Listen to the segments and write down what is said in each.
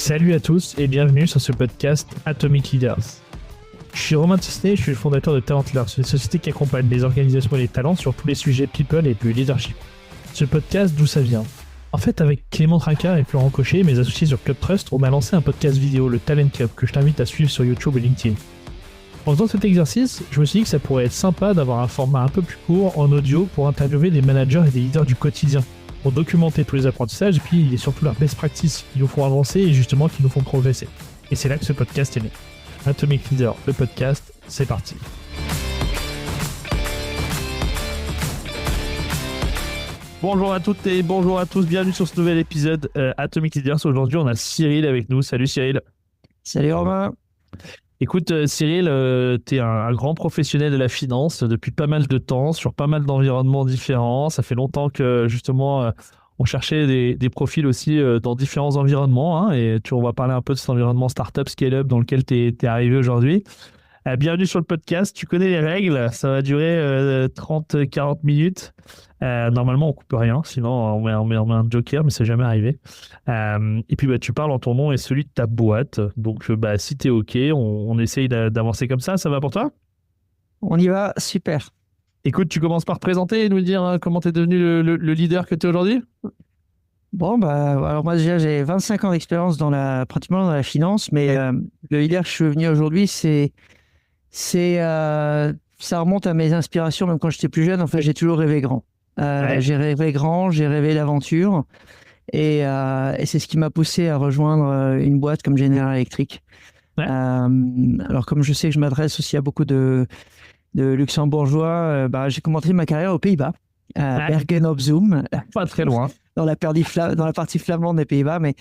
Salut à tous et bienvenue sur ce podcast Atomic Leaders. Je suis Romain Tisney, je suis le fondateur de Talentlers, une société qui accompagne les organisations et les talents sur tous les sujets people et plus leadership. Ce podcast, d'où ça vient? En fait, avec Clément Trinquart et Florent Cochet, mes associés sur Club Trust, on a lancé un podcast vidéo, le Talent Club, que je t'invite à suivre sur YouTube et LinkedIn. En faisant cet exercice, je me suis dit que ça pourrait être sympa d'avoir un format un peu plus court en audio pour interviewer des managers et des leaders du quotidien, pour documenter tous les apprentissages et puis surtout leurs best practices qui nous font avancer et justement qui nous font progresser. Et c'est là que ce podcast est né. Atomic Leader, le podcast, c'est parti. Bonjour à toutes et bonjour à tous, bienvenue sur ce nouvel épisode Atomic Leaders. Aujourd'hui, on a Cyril avec nous. Salut Cyril. Salut Romain. Écoute Cyril, tu es un grand professionnel de la finance depuis pas mal de temps, sur pas mal d'environnements différents. Ça fait longtemps que justement on cherchait des profils aussi dans différents environnements, hein, et on va parler un peu de cet environnement startup, scale-up dans lequel tu es arrivé aujourd'hui. Bienvenue sur le podcast, tu connais les règles, ça va durer 30-40 minutes. Normalement, on coupe rien, sinon on met un joker, mais c'est jamais arrivé. Et puis, tu parles en ton nom et celui de ta boîte. Donc, si t'es OK, on essaye d'avancer comme ça. Ça va pour toi? On y va, super. Écoute, tu commences par te présenter et nous dire comment t'es devenu le leader que t'es aujourd'hui? Bon, alors moi déjà, j'ai 25 ans d'expérience pratiquement dans la finance, mais le leader que je suis devenu aujourd'hui, ça remonte à mes inspirations, même quand j'étais plus jeune. En fait, j'ai toujours rêvé grand. J'ai rêvé grand, j'ai rêvé l'aventure, et c'est ce qui m'a poussé à rejoindre une boîte comme General Electric. Ouais. Alors, comme je sais que je m'adresse aussi à beaucoup de luxembourgeois, j'ai commencé ma carrière aux Pays-Bas, à Bergen op Zoom, pas très loin, dans la partie flamande des Pays-Bas, mais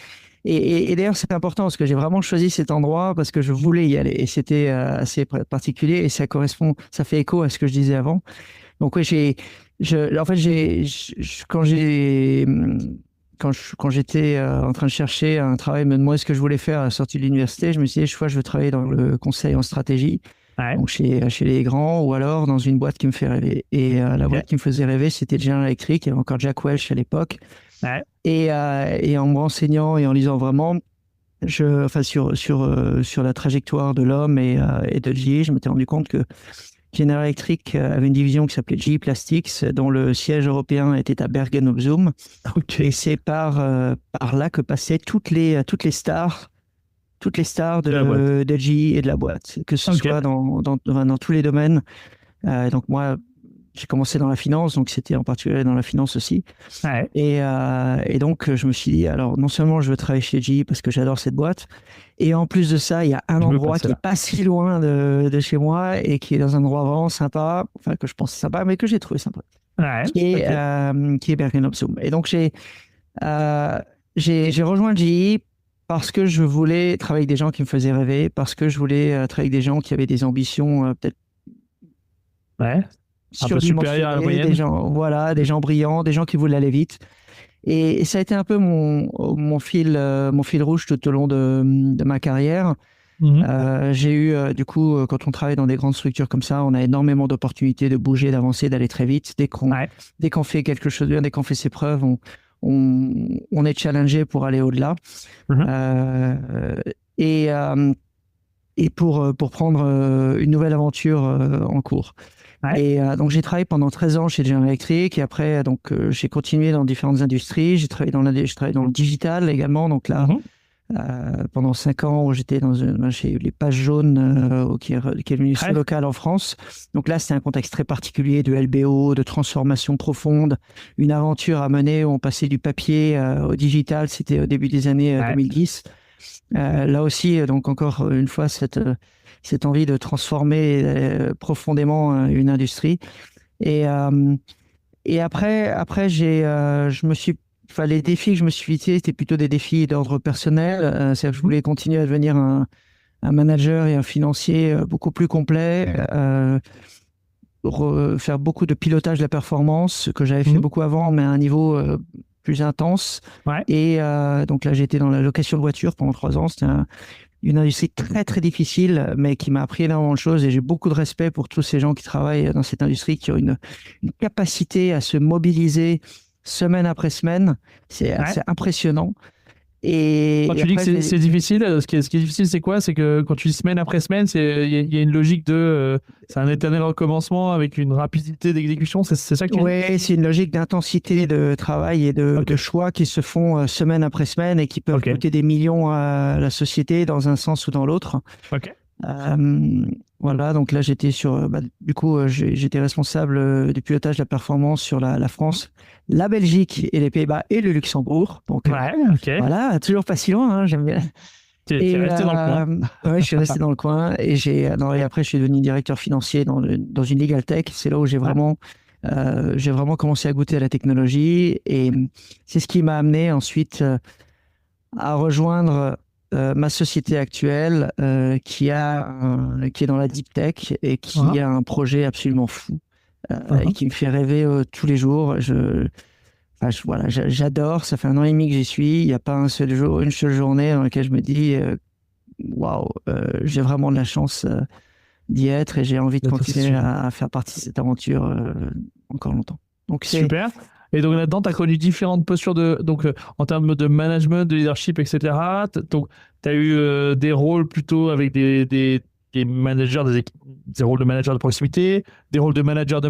et d'ailleurs c'est important parce que j'ai vraiment choisi cet endroit parce que je voulais y aller et c'était assez particulier et ça fait écho à ce que je disais avant. Donc oui, quand j'étais en train de chercher un travail, me demander ce que je voulais faire à la sortie de l'université, je me suis dit, je veux travailler dans le conseil en stratégie, donc chez les grands, ou alors dans une boîte qui me fait rêver. Et la boîte qui me faisait rêver, c'était General Electric, il y avait encore Jack Welch à l'époque. Et en me renseignant et en lisant vraiment, sur la trajectoire de l'homme et de GE, je m'étais rendu compte que General Electric avait une division qui s'appelait GE Plastics, dont le siège européen était à Bergen op Zoom. Et c'est par là que passaient toutes les stars de GE et de la boîte, que ce soit dans tous les domaines. Donc moi, j'ai commencé dans la finance, donc c'était en particulier dans la finance aussi. Et donc, je me suis dit, alors non seulement je veux travailler chez GE parce que j'adore cette boîte, et en plus de ça, il y a un endroit qui n'est pas si loin de chez moi et qui est dans un endroit vraiment sympa, enfin que je pense sympa, mais que j'ai trouvé sympa, qui est Bergen op Zoom. Et donc, j'ai rejoint GE parce que je voulais travailler avec des gens qui me faisaient rêver, parce que je voulais travailler avec des gens qui avaient des ambitions peut-être un peu supérieur à la moyenne. Des gens brillants, des gens qui voulaient aller vite. Et ça a été un peu mon fil rouge tout au long de ma carrière. J'ai eu, du coup, quand on travaille dans des grandes structures comme ça, on a énormément d'opportunités de bouger, d'avancer, d'aller très vite. Dès qu'on fait quelque chose de bien, dès qu'on fait ses preuves, on est challengé pour aller au-delà. Et pour prendre une nouvelle aventure en cours. Et donc j'ai travaillé pendant 13 ans chez General Electric et après j'ai continué dans différentes industries. J'ai travaillé dans le digital également. Donc là, pendant 5 ans où j'étais chez les Pages Jaunes, qui est le ministère local en France. Donc là, c'était un contexte très particulier de LBO, de transformation profonde, une aventure à mener où on passait du papier au digital. C'était au début des années 2010. Là aussi, donc encore une fois, cette envie de transformer profondément une industrie. Et après les défis que je me suis fixés, c'était plutôt des défis d'ordre personnel. C'est-à-dire que je voulais continuer à devenir un manager et un financier beaucoup plus complet, faire beaucoup de pilotage de la performance, que j'avais fait beaucoup avant, mais à un niveau plus intense. Et donc là, j'étais dans la location de voitures pendant 3 ans. C'était une industrie très très difficile, mais qui m'a appris énormément de choses, et j'ai beaucoup de respect pour tous ces gens qui travaillent dans cette industrie, qui ont une capacité à se mobiliser semaine après semaine. C'est assez impressionnant. Quand tu dis que c'est difficile, ce qui est difficile, c'est quoi? C'est que quand tu dis semaine après semaine, il y a une logique c'est un éternel recommencement avec une rapidité d'exécution, c'est ça que tu dis? Oui, c'est une logique d'intensité de travail et de choix qui se font semaine après semaine et qui peuvent coûter des millions à la société dans un sens ou dans l'autre. Ok. Voilà, donc là j'étais du coup j'étais responsable du pilotage de la performance sur la France, la Belgique et les Pays-Bas et le Luxembourg. Donc voilà, toujours pas si loin, hein, j'aime bien. Tu es resté dans le coin. Oui, je suis resté dans le coin et après je suis devenu directeur financier dans une legal tech. C'est là où j'ai vraiment commencé à goûter à la technologie et c'est ce qui m'a amené ensuite à rejoindre ma société actuelle qui est dans la deep tech et qui a un projet absolument fou et qui me fait rêver tous les jours. Voilà, j'adore. Ça fait 1 an et demi que j'y suis. Il n'y a pas une seule journée dans laquelle je me dis waouh, j'ai vraiment de la chance d'y être et j'ai envie de continuer à faire partie de cette aventure encore longtemps. Donc super. Et donc là-dedans, tu as connu différentes postures en termes de management, de leadership, etc. Donc, tu as eu des rôles plutôt avec des managers, des rôles de manager de proximité, des rôles de manager,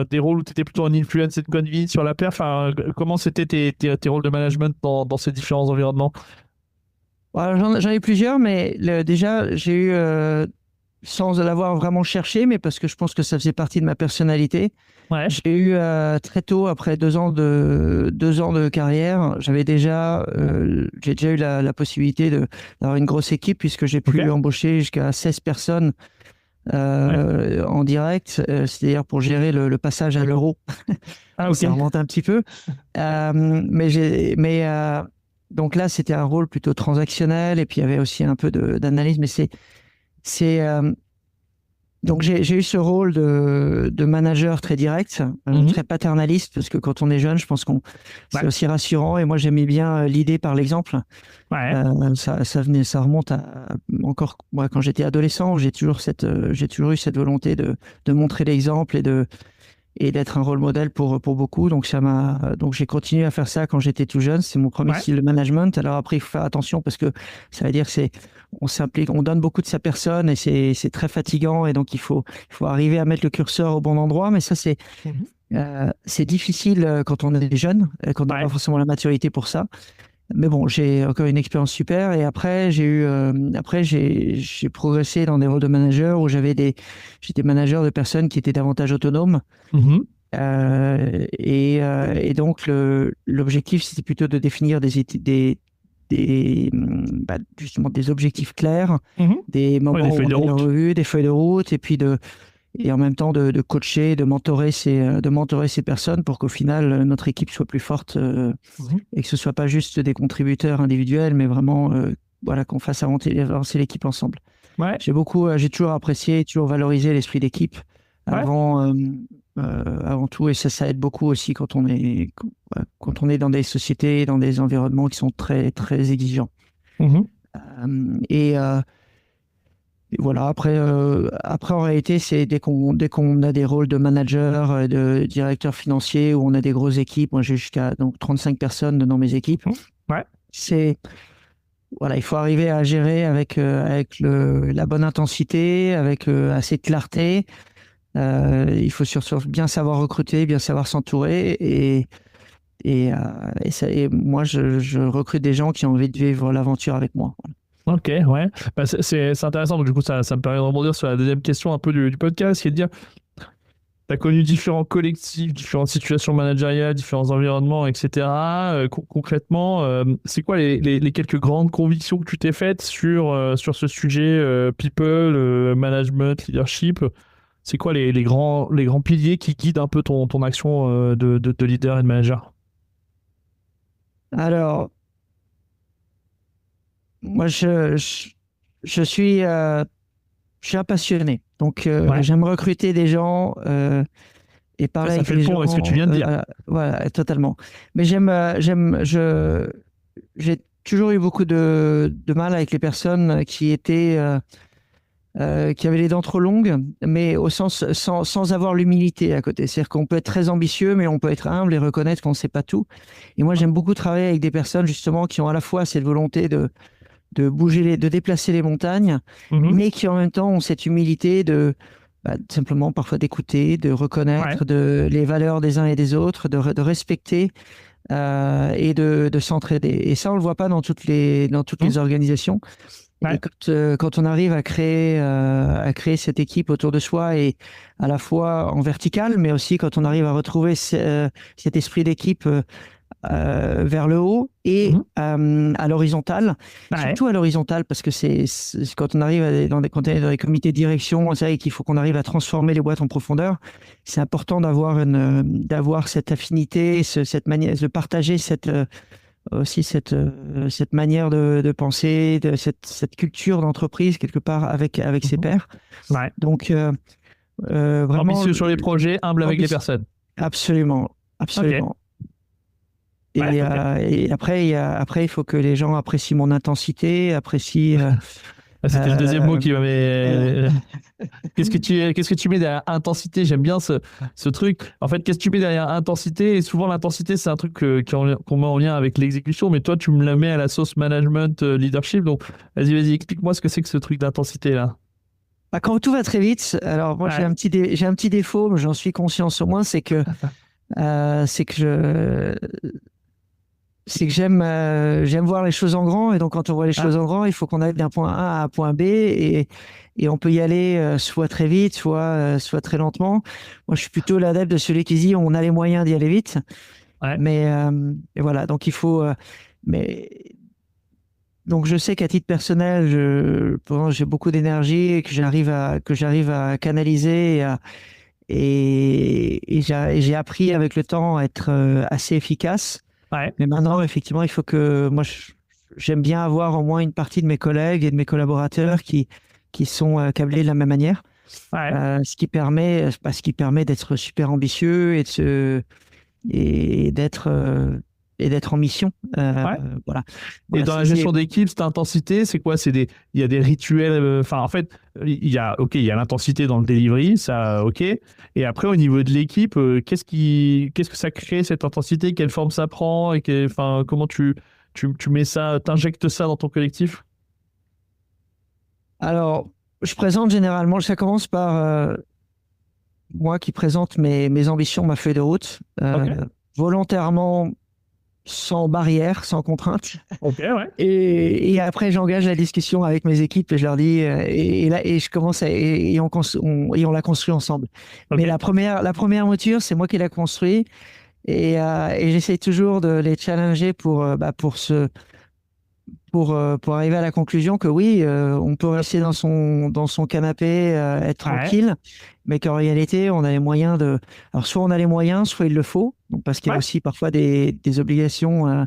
des rôles où tu étais plutôt en influence et de convict sur la perf. Enfin, comment c'était tes rôles de management dans ces différents environnements? J'en ai plusieurs, mais déjà, j'ai eu, sans l'avoir vraiment cherché, mais parce que je pense que ça faisait partie de ma personnalité, j'ai eu très tôt, après 2 ans de carrière, j'ai déjà eu la possibilité d'avoir une grosse équipe puisque j'ai pu embaucher jusqu'à 16 personnes en direct, c'est-à-dire pour gérer le passage à l'euro. Ça remonte un petit peu. Donc là, c'était un rôle plutôt transactionnel et puis il y avait aussi un peu d'analyse, mais donc j'ai eu ce rôle de manager très direct, très paternaliste, parce que quand on est jeune, je pense c'est aussi rassurant. Et moi, j'aimais bien l'idée par l'exemple. Ça remonte à encore moi quand j'étais adolescent. J'ai toujours eu cette volonté de montrer l'exemple et d'être un rôle modèle pour beaucoup. Donc j'ai continué à faire ça quand j'étais tout jeune. C'est mon premier style de management. Alors après, il faut faire attention parce que ça veut dire que on s'implique, on donne beaucoup de sa personne et c'est très fatigant. Et donc il faut arriver à mettre le curseur au bon endroit. Mais ça c'est difficile quand on est jeune, quand on n'a pas forcément la maturité pour ça. Mais bon, j'ai encore une expérience super. Et après, j'ai progressé dans des rôles de manager où j'étais manager de personnes qui étaient davantage autonomes. Et donc, l'objectif, c'était plutôt de définir justement des objectifs clairs, des moments où on fait de revue, des feuilles de route, et en même temps de coacher, de mentorer ces personnes pour qu'au final notre équipe soit plus forte et que ce soit pas juste des contributeurs individuels, mais vraiment qu'on fasse avancer l'équipe ensemble. J'ai toujours apprécié, toujours valorisé l'esprit d'équipe avant tout, et ça aide beaucoup aussi quand on est dans des sociétés, dans des environnements qui sont très très exigeants. Et voilà, après en réalité, c'est dès qu'on a des rôles de manager, de directeur financier, où on a des grosses équipes, moi j'ai jusqu'à 35 personnes dans mes équipes, il faut arriver à gérer avec la bonne intensité, avec assez de clarté. Il faut surtout bien savoir recruter, bien savoir s'entourer, et moi je recrute des gens qui ont envie de vivre l'aventure avec moi. Ok, ouais. C'est intéressant. Donc, du coup, ça me permet de rebondir sur la deuxième question un peu du podcast, qui est de dire, tu as connu différents collectifs, différentes situations managériales, différents environnements, etc. Concrètement, c'est quoi les quelques grandes convictions que tu t'es faites sur ce sujet people, management, leadership? C'est quoi les grands piliers qui guident un peu ton action de leader et de manager? Alors, moi, je suis un passionné. Donc, j'aime recruter des gens et parler avec les gens. Ça fait le pont avec ce que tu viens de dire. Voilà, totalement. Mais j'ai toujours eu beaucoup de mal avec les personnes qui étaient qui avait les dents trop longues, mais au sens sans avoir l'humilité à côté. C'est-à-dire qu'on peut être très ambitieux, mais on peut être humble et reconnaître qu'on ne sait pas tout. Et moi, j'aime beaucoup travailler avec des personnes justement qui ont à la fois cette volonté de bouger, de déplacer les montagnes, Mhm. mais qui en même temps ont cette humilité de simplement parfois d'écouter, de Ouais. reconnaître les valeurs des uns et des autres, de respecter et de s'entraider. Et ça, on le voit pas dans toutes Mhm. les organisations. Et Ouais. quand on arrive à créer cette équipe autour de soi et à la fois en vertical, mais aussi quand on arrive à retrouver cet esprit d'équipe vers le haut et Mhm. à l'horizontale, Ouais. surtout à l'horizontale, parce que c'est quand on arrive quand on est dans les comités de direction, c'est vrai qu'il faut qu'on arrive à transformer les boîtes en profondeur. C'est important d'avoir cette affinité, cette manière de partager aussi cette manière de penser, cette culture d'entreprise quelque part avec ses Mhm. pairs. Ouais. Donc vraiment Ambitieux sur les projets, humble avec les personnes. absolument, Ok. absolument. Ouais, ok. Et après, après, il faut que les gens apprécient mon intensité, apprécient. Ah, c'était le deuxième mot Euh, qui euh, m'avait. Qu'est-ce que tu mets derrière intensité? J'aime bien ce truc. En fait, qu'est-ce que tu mets derrière intensité? Et souvent, l'intensité, c'est un truc qu'on met en lien avec l'exécution, mais toi, tu me la mets à la sauce management, leadership. Donc, vas-y, explique-moi ce que c'est que ce truc d'intensité là. Quand tout va très vite, alors moi Ouais. j'ai un petit défaut, mais j'en suis conscient au moins, c'est que j'aime voir les choses en grand, et donc quand on voit les Ah, choses en grand, il faut qu'on aille d'un point A à un point B, et on peut y aller soit très vite, soit très lentement. Moi, je suis plutôt l'adepte de celui qui dit on a les moyens d'y aller vite, ouais. mais et voilà, donc il faut. Mais donc je sais qu'à titre personnel, j'ai beaucoup d'énergie et que j'arrive à canaliser et j'ai appris avec le temps à être assez efficace. Ouais. Mais maintenant, effectivement, il faut que j'aime bien avoir au moins une partie de mes collègues et de mes collaborateurs qui sont câblés de la même manière, Ouais. ce qui permet d'être super ambitieux et d'être et d'être en mission. Ouais. Voilà, Et voilà, dans la gestion d'équipe, cette intensité, c'est quoi? Il y a des rituels. Enfin, en fait, ok, il y a l'intensité dans le delivery, ça, ok. Et après, au niveau de l'équipe, qu'est-ce que ça crée cette intensité? Quelle forme ça prend? Enfin, comment tu mets ça, t'injectes ça dans ton collectif? Alors, je présente généralement, ça commence par moi qui présente mes ambitions, ma feuille de route, Ok. volontairement sans barrière, sans contrainte. Ok, ouais. Et après, j'engage la discussion avec mes équipes et je leur dis, et là, et je commence et on la construit ensemble. Ok. Mais la première mouture, c'est moi qui la construit et j'essaie toujours de les challenger pour arriver à la conclusion que oui, on peut rester dans son canapé, être Ouais. tranquille, mais qu'en réalité, on a les moyens de. Alors, soit on a les moyens, soit il le faut, donc parce qu'il y a Ouais. aussi parfois des obligations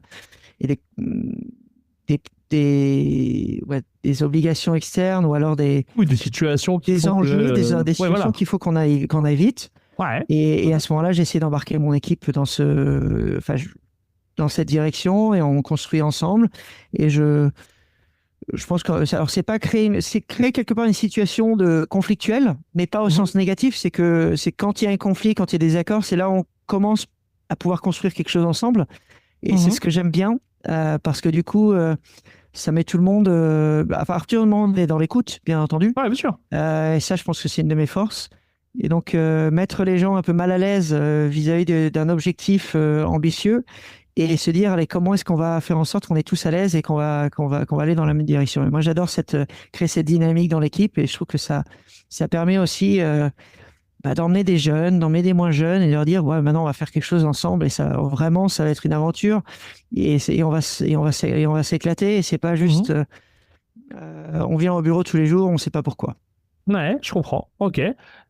et des obligations externes ou alors Oui, des situations qui des font que. enjeux, des Ouais, situations voilà. qu'il faut qu'on aille vite. Ouais. Et à ce moment-là, j'essaie d'embarquer mon équipe dans cette direction et on construit ensemble. Et je pense que alors c'est créer quelque part une situation de conflictuelle, mais pas au Mhm. sens négatif. C'est quand il y a un conflit, quand il y a des accords, c'est là où on commence à pouvoir construire quelque chose ensemble. Et c'est Mhm. ce que j'aime bien parce que du coup, ça met tout le monde, à partir du moment où on est dans l'écoute, bien entendu. Ouais, bien sûr. Et ça, je pense que c'est une de mes forces. Et donc, mettre les gens un peu mal à l'aise vis-à-vis d'un objectif ambitieux et se dire, allez, comment est-ce qu'on va faire en sorte qu'on est tous à l'aise et qu'on va aller dans la même direction. Et moi, j'adore créer cette dynamique dans l'équipe et je trouve que ça permet aussi d'emmener des jeunes, d'emmener des moins jeunes et de leur dire, ouais, maintenant, on va faire quelque chose ensemble et ça, vraiment, ça va être une aventure et on va s'éclater et c'est pas Mhm. juste, on vient au bureau tous les jours, on sait pas pourquoi. Ouais, je comprends. Ok.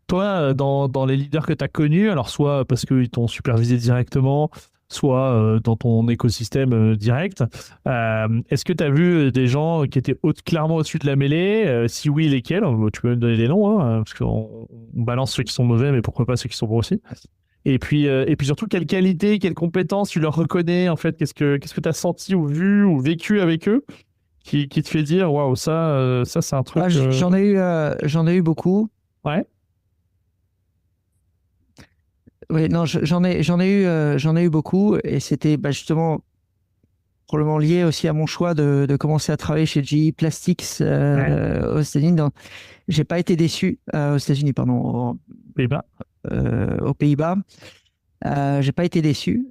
Toi, dans les leaders que tu as connus, alors soit parce qu'ils t'ont supervisé directement, soit dans ton écosystème direct, est-ce que tu as vu des gens qui étaient clairement au-dessus de la mêlée? Si oui, lesquels? Tu peux me donner des noms, hein, parce qu'on balance ceux qui sont mauvais, mais pourquoi pas ceux qui sont bons aussi? Et puis surtout, quelles qualités, quelles compétences tu leur reconnais, en fait? Qu'est-ce que tu as senti ou vu ou vécu avec eux qui te fait dire, waouh, ça c'est un truc. J'en ai eu beaucoup. Ouais. Oui, non, j'en ai eu beaucoup, et c'était justement probablement lié aussi à mon choix de commencer à travailler chez GE Plastics aux États-Unis. J'ai pas été déçu aux États-Unis, pardon, Pays-Bas. aux Pays-Bas. J'ai pas été déçu.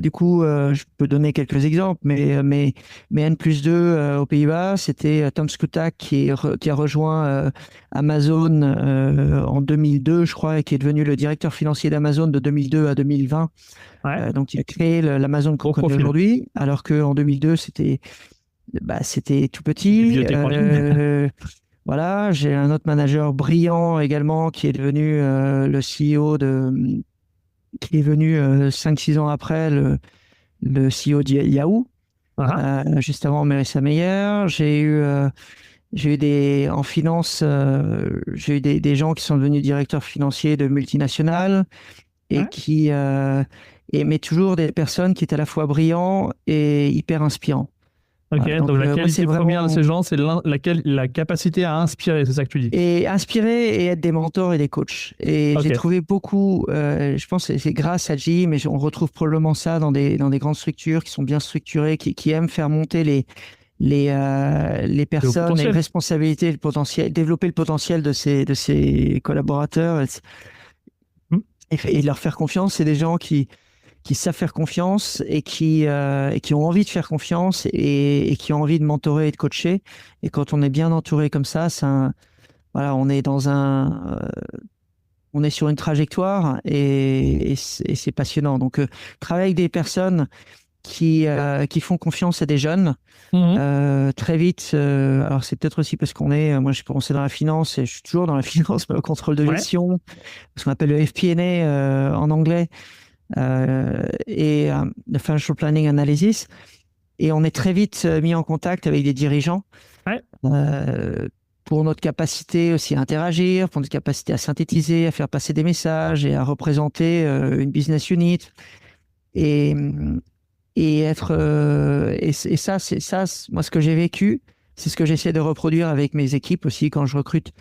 Du coup, je peux donner quelques exemples, mais N+2 aux Pays-Bas, c'était Tom Skutak qui a rejoint Amazon en 2002, je crois, et qui est devenu le directeur financier d'Amazon de 2002 à 2020. Ouais. Donc, il a créé l'Amazon qu'on connaît aujourd'hui, alors qu'en 2002, c'était tout petit. Bibliothèque en ligne. Voilà, j'ai un autre manager brillant également qui est devenu le CEO qui est venu 5-6 ans après le CEO de Yahoo, juste avant Marissa Mayer. J'ai eu en finance, j'ai eu des gens qui sont devenus directeurs financiers de multinationales et mais toujours des personnes qui étaient à la fois brillants et hyper inspirants. Ok, Voilà, donc la moi, qualité première de ces gens, c'est la capacité à inspirer, c'est ça que tu dis. Et inspirer et être des mentors et des coachs. Et j'ai trouvé beaucoup, je pense que c'est grâce à G, mais on retrouve probablement ça dans des grandes structures qui sont bien structurées, qui aiment faire monter les personnes, les responsabilités, le potentiel, développer le potentiel de ses collaborateurs et leur faire confiance. C'est des gens qui savent faire confiance et qui ont envie de faire confiance et qui ont envie de mentorer et de coacher. Et quand on est bien entouré comme ça, voilà, on est on est sur une trajectoire et c'est passionnant. Donc, travailler avec des personnes qui font confiance à des jeunes, très vite. Alors, c'est peut-être aussi parce moi, j'ai commencé dans la finance et je suis toujours dans la finance, mais au contrôle de gestion, ce qu'on appelle le FP&A en anglais. Et le Financial Planning Analysis. Et on est très vite mis en contact avec des dirigeants pour notre capacité aussi à interagir, pour notre capacité à synthétiser, à faire passer des messages et à représenter une business unit. Et être et ça, moi, ce que j'ai vécu, c'est ce que j'essaie de reproduire avec mes équipes aussi quand je recrute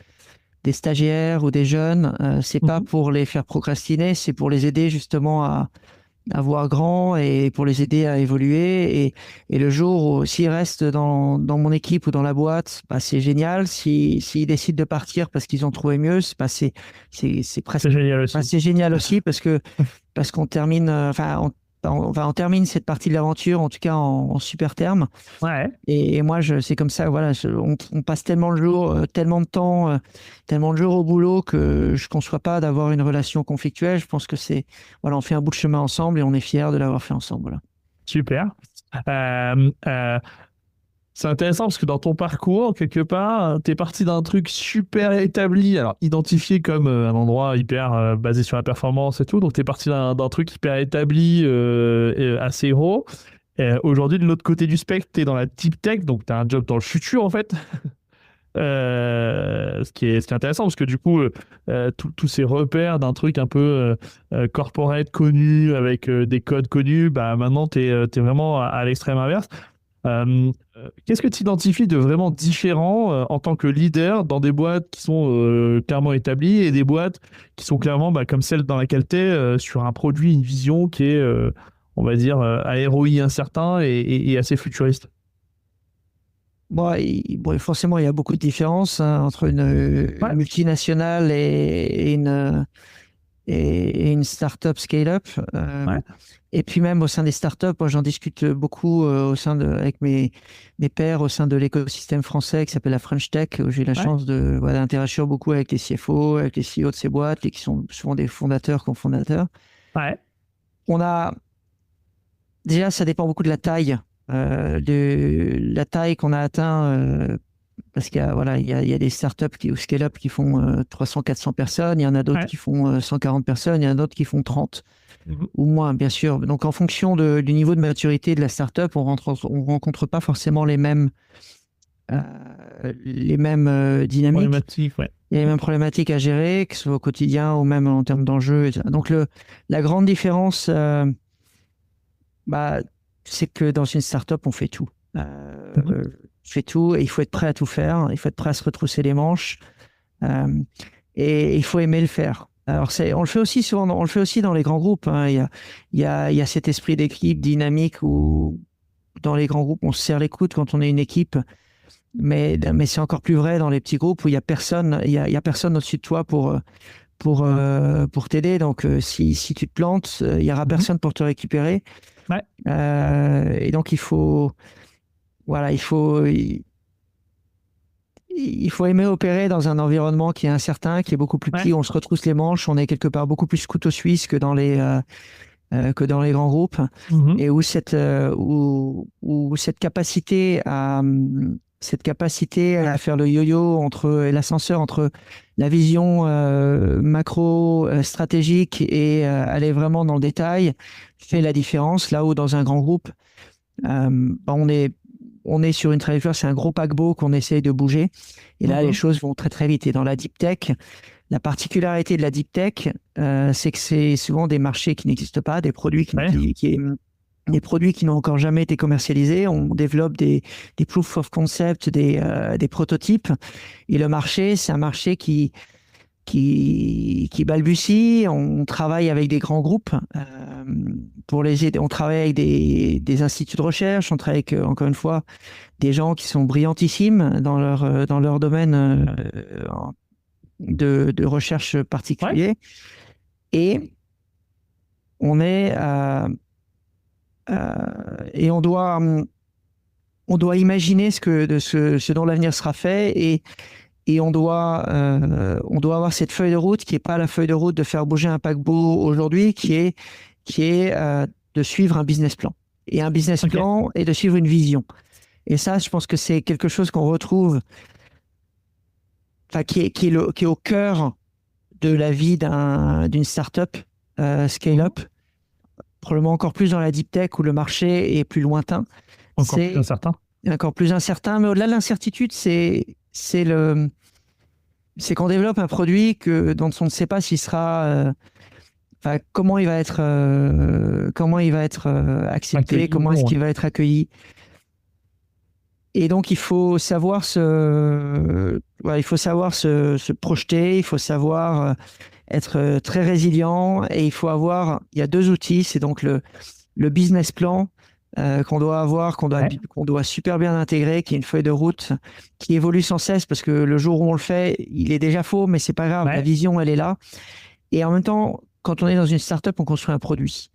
des stagiaires ou des jeunes. C'est pas pour les faire procrastiner, c'est pour les aider justement à voir grand et pour les aider à évoluer. Et le jour où s'ils restent dans mon équipe ou dans la boîte, c'est génial. S'ils décident de partir parce qu'ils ont trouvé mieux, c'est presque génial aussi. C'est génial aussi parce qu'on termine, on termine cette partie de l'aventure, en tout cas en super terme. Ouais. Et moi, c'est comme ça, voilà, on passe tellement de jours, tellement de temps, tellement de jours au boulot que je ne conçois pas d'avoir une relation conflictuelle. Je pense que voilà, on fait un bout de chemin ensemble et on est fiers de l'avoir fait ensemble. Voilà. Super. C'est intéressant parce que dans ton parcours, quelque part, tu es parti d'un truc super établi, alors identifié comme un endroit hyper basé sur la performance et tout. Donc, tu es parti d'un truc hyper établi, assez héros. Aujourd'hui, de l'autre côté du spectre, tu es dans la deep tech, donc tu as un job dans le futur, en fait. Ce qui est intéressant parce que du coup, tous ces repères d'un truc un peu corporate connu, avec des codes connus, maintenant, tu es vraiment à l'extrême inverse. Qu'est-ce que tu identifies de vraiment différent en tant que leader dans des boîtes qui sont clairement établies et des boîtes qui sont clairement comme celle dans laquelle tu es sur un produit, une vision qui est, on va dire, à ROI incertain et assez futuriste? Bon, forcément, il y a beaucoup de différences entre une multinationale et une start-up scale-up. Et puis même au sein des startups, moi j'en discute beaucoup avec mes pairs au sein de l'écosystème français qui s'appelle la French Tech, où j'ai eu la chance d'interagir beaucoup avec les CFO, avec les CEO de ces boîtes, et qui sont souvent des fondateurs, cofondateurs. Déjà, ça dépend beaucoup de la taille, qu'on a atteint. Parce qu'il y a des startups ou scale-up qui font 300-400 personnes, il y en a d'autres qui font 140 personnes, il y en a d'autres qui font 30 ou moins, bien sûr. Donc, en fonction du niveau de maturité de la startup, on rencontre pas forcément les mêmes dynamiques. Il y a les mêmes problématiques à gérer, que ce soit au quotidien ou même en termes d'enjeux, etc. Donc, la grande différence, c'est que dans une startup, on fait tout. fait tout et il faut être prêt à tout faire. Il faut être prêt à se retrousser les manches et il faut aimer le faire. Alors on le fait aussi souvent, on le fait aussi dans les grands groupes. Hein. Il y a cet esprit d'équipe dynamique où dans les grands groupes on se serre les coudes quand on est une équipe. Mais c'est encore plus vrai dans les petits groupes où il y a personne au-dessus de toi pour t'aider. Donc, si tu te plantes, il y aura personne pour te récupérer. Ouais. Et donc, il faut aimer opérer dans un environnement qui est incertain, qui est beaucoup plus petit, où on se retrousse les manches, on est quelque part beaucoup plus couteau suisse que dans les grands groupes, et où cette capacité à faire le yo-yo et l'ascenseur entre la vision macro stratégique et aller vraiment dans le détail fait la différence. Là où dans un grand groupe, on est sur une trajectoire, c'est un gros paquebot qu'on essaye de bouger. Et là, les choses vont très très vite. Et dans la deep tech, la particularité de la deep tech, c'est que c'est souvent des marchés qui n'existent pas, des produits des produits qui n'ont encore jamais été commercialisés. On développe des proof of concept, des prototypes. Et le marché, c'est un marché qui balbutie. On travaille avec des grands groupes pour les aider. On travaille avec des instituts de recherche. On travaille avec, encore une fois, des gens qui sont brillantissimes dans leur domaine de recherche particulier. Ouais. Et on est et on doit imaginer ce dont l'avenir sera fait et on doit avoir cette feuille de route qui est pas la feuille de route de faire bouger un paquebot aujourd'hui, qui est de suivre un business plan. Et un business plan est de suivre une vision. Et ça, je pense que c'est quelque chose qu'on retrouve, qui est au cœur de la vie d'une startup scale-up. Probablement encore plus dans la deep tech où le marché est plus lointain. Plus incertain. Encore plus incertain, mais au-delà de l'incertitude, c'est qu'on développe un produit dont on ne sait pas s'il sera, comment il va être accepté, accueilli, comment est-ce qu'il va être accueilli. Et donc il faut savoir se projeter, il faut savoir être très résilient et il y a deux outils, c'est donc le business plan qu'on doit super bien intégrer, qui est une feuille de route qui évolue sans cesse parce que le jour où on le fait, il est déjà faux, mais c'est pas grave, la vision elle est là. Et en même temps, quand on est dans une startup, on construit un produit.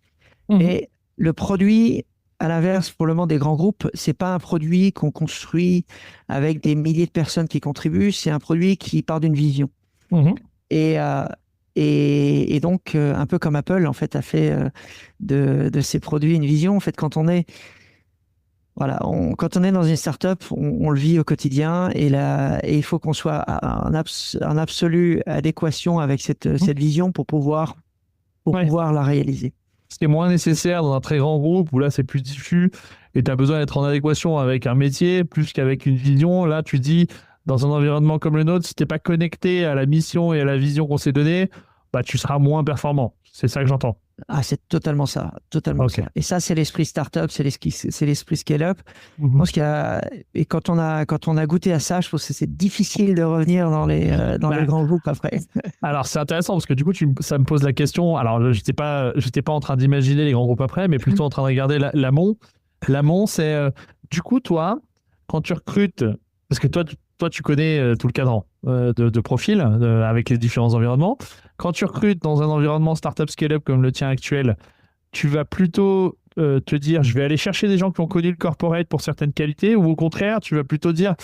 Et le produit, à l'inverse, pour le moment des grands groupes, c'est pas un produit qu'on construit avec des milliers de personnes qui contribuent, c'est un produit qui part d'une vision. Et donc, un peu comme Apple, en fait, a fait de ses produits une vision. En fait, quand on est dans une startup, on le vit au quotidien et il faut qu'on soit en absolue adéquation avec cette vision pour pouvoir la réaliser. Ce qui est moins nécessaire dans un très grand groupe où là, c'est plus diffus et tu as besoin d'être en adéquation avec un métier plus qu'avec une vision. Là, tu dis, dans un environnement comme le nôtre, si tu n'es pas connecté à la mission et à la vision qu'on s'est donnée, tu seras moins performant. C'est ça que j'entends. Ah, c'est totalement ça. Totalement ça. Et ça, c'est l'esprit startup, c'est l'esprit scale-up. Je pense et quand on a goûté à ça, je pense que c'est difficile de revenir dans les grands groupes après. Alors, c'est intéressant parce que du coup, ça me pose la question. Alors, je n'étais pas en train d'imaginer les grands groupes après, mais plutôt en train de regarder l'amont. L'amont, c'est du coup, toi, quand tu recrutes, parce que toi, tu connais tout le cadran de profil avec les différents environnements. Quand tu recrutes dans un environnement startup scale-up comme le tien actuel, tu vas plutôt te dire, je vais aller chercher des gens qui ont connu le corporate pour certaines qualités, ou au contraire, tu vas plutôt dire,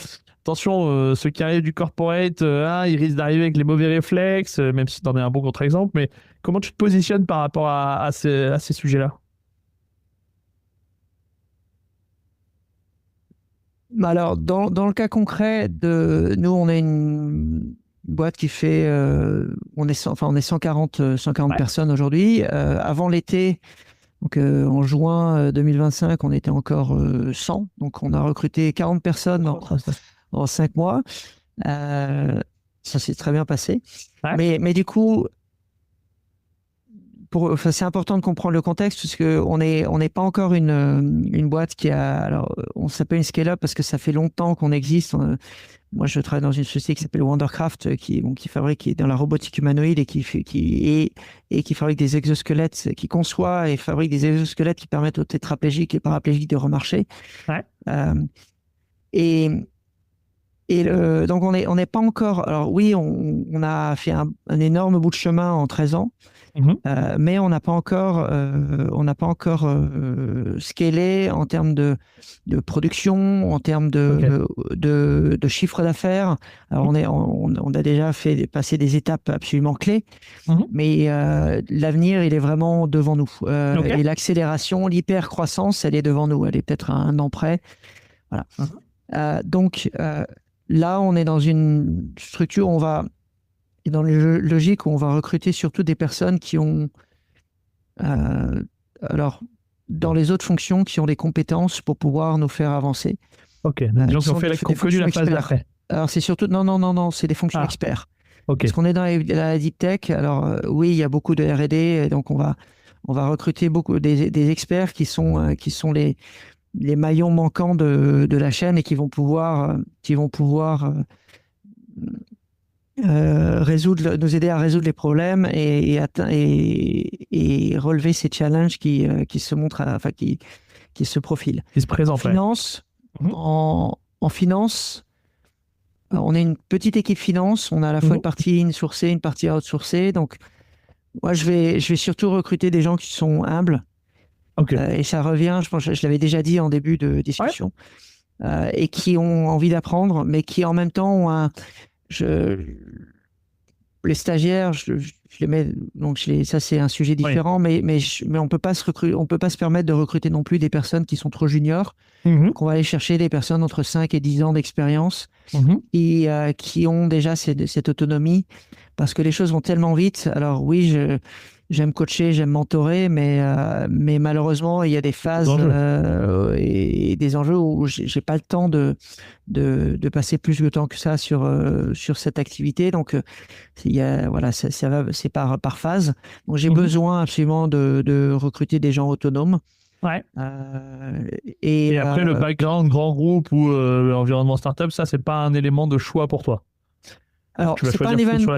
attention, ceux qui arrivent du corporate, ils risquent d'arriver avec les mauvais réflexes, même si tu en es un bon contre-exemple, mais comment tu te positionnes par rapport à ces sujets-là ? Alors, dans le cas concret nous, on est une boîte qui fait, on est 140 personnes aujourd'hui. Avant l'été, donc en juin 2025, on était encore 100. Donc, on a recruté 40 personnes en 5 mois. Ça s'est très bien passé. Mais du coup, c'est important de comprendre le contexte parce qu'on n'est pas encore une boîte qui a. Alors, on s'appelle une scale-up parce que ça fait longtemps qu'on existe. Moi, je travaille dans une société qui s'appelle Wondercraft, qui est dans la robotique humanoïde et qui fabrique des exosquelettes, qui conçoit et fabrique des exosquelettes qui permettent aux tétraplégiques et paraplégiques de remarcher. Ouais. Donc, on n'est pas encore. Alors, oui, on a fait un énorme bout de chemin en 13 ans. Mais on n'a pas encore scalé en termes de production, en termes de chiffre d'affaires. Alors on a déjà fait passer des étapes absolument clés, mais l'avenir il est vraiment devant nous. Et l'accélération, l'hyper-croissance, elle est devant nous. Elle est peut-être à un an près. Voilà. Donc là, on est dans une structure où dans les logiques où on va recruter surtout des personnes qui ont, alors, dans les autres fonctions, qui ont des compétences pour pouvoir nous faire avancer. Ok, des gens qui ont connu la phase d'après. Alors, c'est surtout, non, c'est des fonctions experts. Okay. Parce qu'on est dans la deep tech, alors oui, il y a beaucoup de R&D, et donc on va recruter beaucoup des experts qui sont les maillons manquants de la chaîne et qui vont pouvoir nous aider à résoudre les problèmes et relever ces challenges qui se montrent, qui se profilent. Qui se présentent. En finance, on est une petite équipe finance. On a à la fois une partie insourcée, une partie outsourcée. Donc, moi, je vais surtout recruter des gens qui sont humbles. Et ça revient, je pense, je l'avais déjà dit en début de discussion, et qui ont envie d'apprendre, mais qui en même temps ont les stagiaires, je les mets, donc ça c'est un sujet différent, mais on peut pas se permettre de recruter non plus des personnes qui sont trop juniors. Donc on va aller chercher des personnes entre 5 et 10 ans d'expérience qui ont déjà cette autonomie, parce que les choses vont tellement vite. Alors oui, j'aime coacher, j'aime mentorer, mais malheureusement, il y a des phases et des enjeux où j'ai pas le temps de passer plus de temps que ça sur cette activité. Donc, c'est par phase. Donc, j'ai besoin absolument de recruter des gens autonomes. Ouais. Et après, le background grand groupe ou l'environnement startup, ça, c'est pas un élément de choix pour toi. Alors, c'est pas un événement.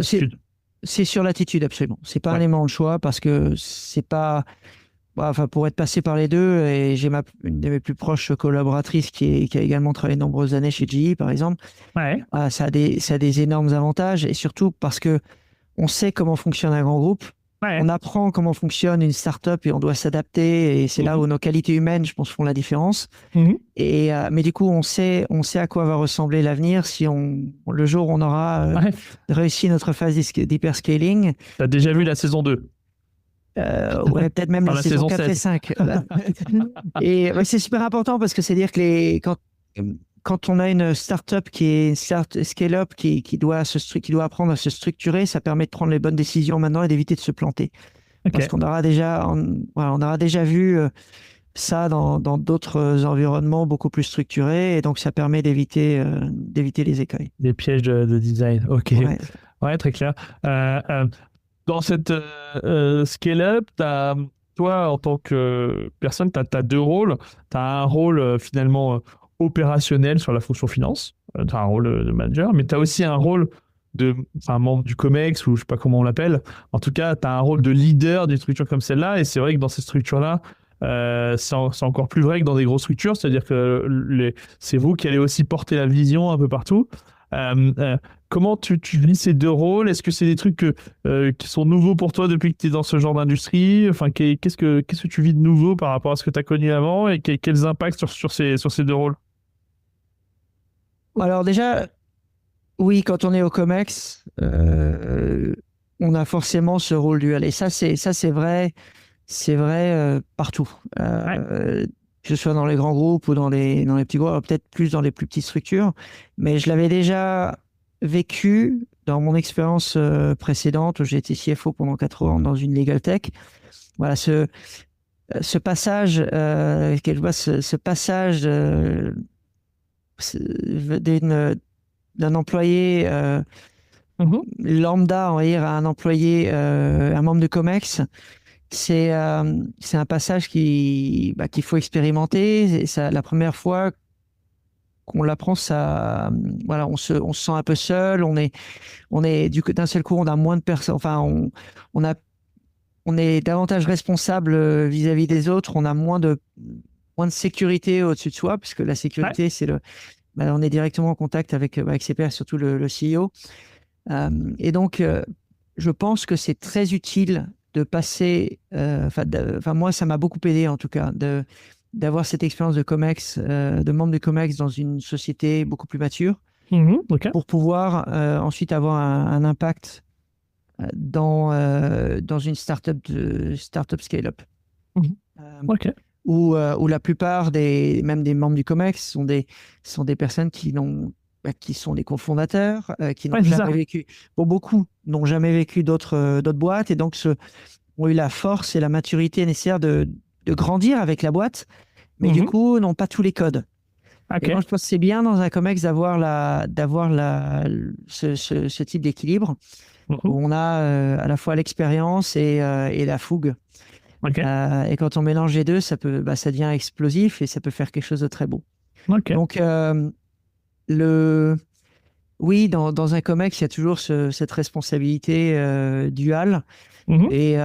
C'est sur l'attitude, absolument. C'est pas un élément de choix parce que c'est pas. Enfin, pour être passé par les deux, et j'ai une de mes plus proches collaboratrices qui a également travaillé de nombreuses années chez GE, par exemple. Ça a des énormes avantages, et surtout parce que on sait comment fonctionne un grand groupe. On apprend comment fonctionne une start-up et on doit s'adapter, et c'est là où nos qualités humaines, je pense, font la différence. Mais du coup, on sait à quoi va ressembler l'avenir si le jour où on aura réussi notre phase d'hyperscaling. Tu as déjà vu la saison 2? Peut-être même la saison 4 et 5. Et c'est super important parce que c'est-à-dire que quand on a une start-up qui est une scale-up qui doit apprendre à se structurer, ça permet de prendre les bonnes décisions maintenant et d'éviter de se planter. Parce qu'on aura déjà vu ça dans d'autres environnements beaucoup plus structurés, et donc ça permet d'éviter les écueils. Des pièges de design. Ok. Ouais, très clair. Dans cette scale-up, toi, en tant que personne, tu as deux rôles. Tu as un rôle finalement opérationnel sur la fonction finance. Tu as un rôle de manager, mais tu as aussi un rôle membre du COMEX, ou je sais pas comment on l'appelle. En tout cas, tu as un rôle de leader d'une structure comme celle-là. Et c'est vrai que dans cette structure-là, c'est encore plus vrai que dans des grosses structures. C'est-à-dire que c'est vous qui allez aussi porter la vision un peu partout. Comment tu vis ces deux rôles? Est-ce que c'est des trucs qui sont nouveaux pour toi depuis que tu es dans ce genre d'industrie? Enfin, qu'est-ce que tu vis de nouveau par rapport à ce que tu as connu avant, et quels impacts sur ces deux rôles? Alors déjà, oui, quand on est au COMEX, on a forcément ce rôle dual. Et ça, c'est vrai partout. Que ce soit dans les grands groupes ou dans les petits groupes, peut-être plus dans les plus petites structures. Mais je l'avais déjà vécu dans mon expérience précédente, où j'ai été CFO pendant 4 ans dans une legal tech. Voilà, ce passage, ce passage d'un employé lambda, on va dire, à un employé, un membre de COMEX, c'est un passage qu'il faut expérimenter. Et ça, la première fois qu'on l'apprend, ça, voilà, on se sent un peu seul. D'un seul coup, on a moins de personnes. Enfin, on a, on est davantage responsable vis-à-vis des autres. On a moins de sécurité au-dessus de soi, puisque la Ouais. sécurité, on est directement en contact avec ses pairs, surtout le CEO. Et donc, je pense que c'est très utile de passer, enfin moi, ça m'a beaucoup aidé en tout cas, d'avoir cette expérience de COMEX, de membre de COMEX dans une société beaucoup plus mature, Ok. pour pouvoir ensuite avoir un impact dans une startup scale-up. Mhm. Euh, Ok. où la plupart même des membres du COMEX sont des personnes qui sont des cofondateurs, qui n'ont Ouais, c'est jamais ça. vécu, pour beaucoup, n'ont jamais vécu d'autres boîtes et donc ont eu la force et la maturité nécessaire de grandir avec la boîte, mais du Mhm. coup, n'ont pas tous les codes. Et moi, Ok. je pense que c'est bien dans un COMEX d'avoir ce type d'équilibre Mhm. où on a à la fois l'expérience et la fougue. Ok. Et quand on mélange les deux, ça devient explosif et ça peut faire quelque chose de très beau. Ok. Donc, le, oui, dans un COMEX, il y a toujours cette responsabilité duale. Mhm. Et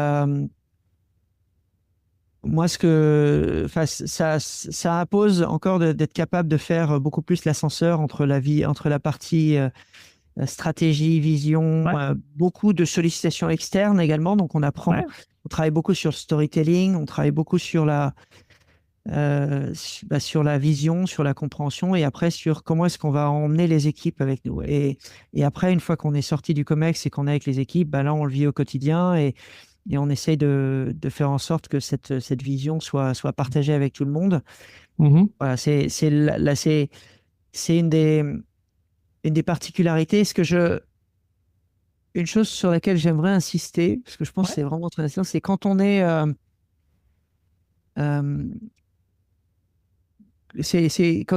moi, enfin, ça impose encore d'être capable de faire beaucoup plus l'ascenseur entre la partie stratégie, vision, Ouais. beaucoup de sollicitations externes également. Donc, Ouais. on travaille beaucoup sur le storytelling, on travaille beaucoup sur la vision, sur la compréhension et après sur comment est-ce qu'on va emmener les équipes avec nous. Et après, une fois qu'on est sorti du COMEX et qu'on est avec les équipes, bah là, on le vit au quotidien et on essaye de faire en sorte que cette vision soit partagée avec tout le monde. Mhm. Voilà, c'est une des particularités. Une chose sur laquelle j'aimerais insister, parce que je pense que Ouais. c'est vraiment très intéressant, c'est euh, quand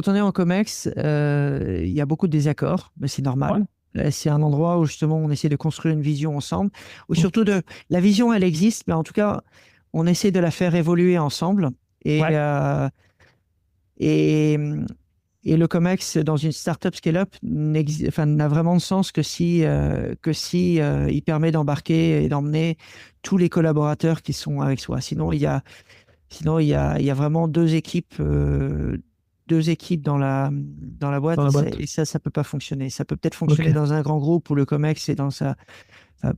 on est en COMEX, il y a beaucoup de désaccords, mais c'est Ouais. normal. C'est un endroit où justement on essaie de construire une vision ensemble, ou Mhm. surtout la vision, elle existe, mais en tout cas, on essaie de la faire évoluer ensemble. Et, Ouais. euh, et, et le COMEX dans une startup scale-up n'a vraiment de sens que si il permet d'embarquer et d'emmener tous les collaborateurs qui sont avec soi. Il y a vraiment deux équipes dans la Dans boîte la boîte. et ça peut pas fonctionner. Ça peut peut-être Ok. fonctionner dans un grand groupe où le COMEX est enfin,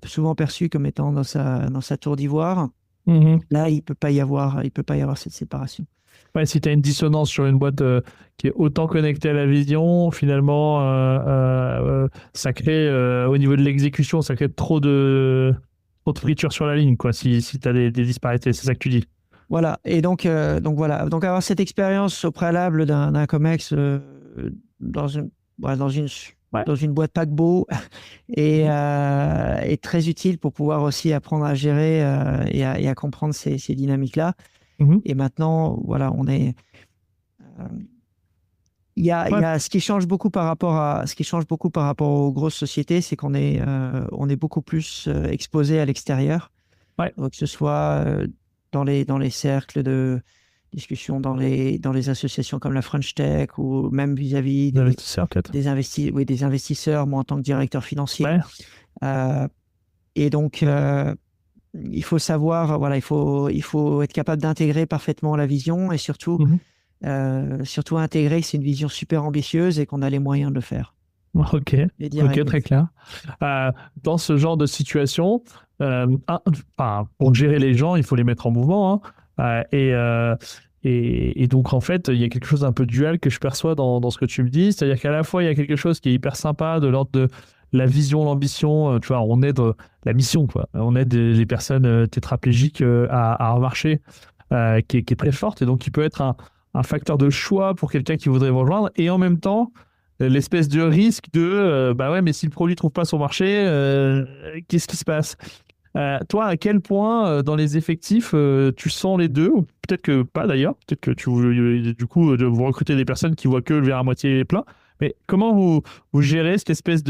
souvent perçu comme étant dans sa tour d'ivoire. Mhm. Là, il peut pas y avoir cette séparation. Ouais, si tu as une dissonance sur une boîte qui est autant connectée à la vision, finalement, ça crée, au niveau de l'exécution, ça crée trop de friture sur la ligne, quoi, si tu as des disparités. C'est ça que tu dis. Voilà. Et donc voilà. Donc avoir cette expérience au préalable d'un COMEX dans une, ouais, Ouais. dans une boîte paquebot Mhm. est très utile pour pouvoir aussi apprendre à gérer et à comprendre ces dynamiques-là. Mhm. Et maintenant, voilà, euh, il Ouais. y a ce qui change beaucoup par rapport aux grosses sociétés, c'est on est beaucoup plus exposé à l'extérieur, Ouais. que ce soit dans les cercles de discussion, dans les associations comme la French Tech ou même vis-à-vis Des investisseurs, peut-être. oui, des investisseurs, moi en tant que directeur financier. Ouais. Euh, et donc, il faut savoir, voilà, il faut être capable d'intégrer parfaitement la vision et Mhm. surtout intégrer que c'est une vision super ambitieuse et qu'on a les moyens de le faire. Ok. Et d'y Ok, arriver. très clair. Dans ce genre de situation, enfin, pour gérer les gens, il faut les mettre en mouvement, hein. Et donc, en fait, il y a quelque chose d'un peu dual que je perçois dans ce que tu me dis. C'est-à-dire qu'à la fois, il y a quelque chose qui est hyper sympa de l'ordre de la vision, l'ambition. Tu vois, on aide la mission, quoi. On aide les personnes tétraplégiques à marcher, qui est très forte et donc qui peut être un facteur de choix pour quelqu'un qui voudrait vous rejoindre. Et en même temps, l'espèce de risque de bah ouais, mais si le produit trouve pas son marché, qu'est-ce qui se passe? Toi, à quel point dans les effectifs tu sens les deux, ou peut-être que pas d'ailleurs, peut-être que du coup vous recrutez des personnes qui voient que le verre à moitié plein, mais comment vous gérez cette espèce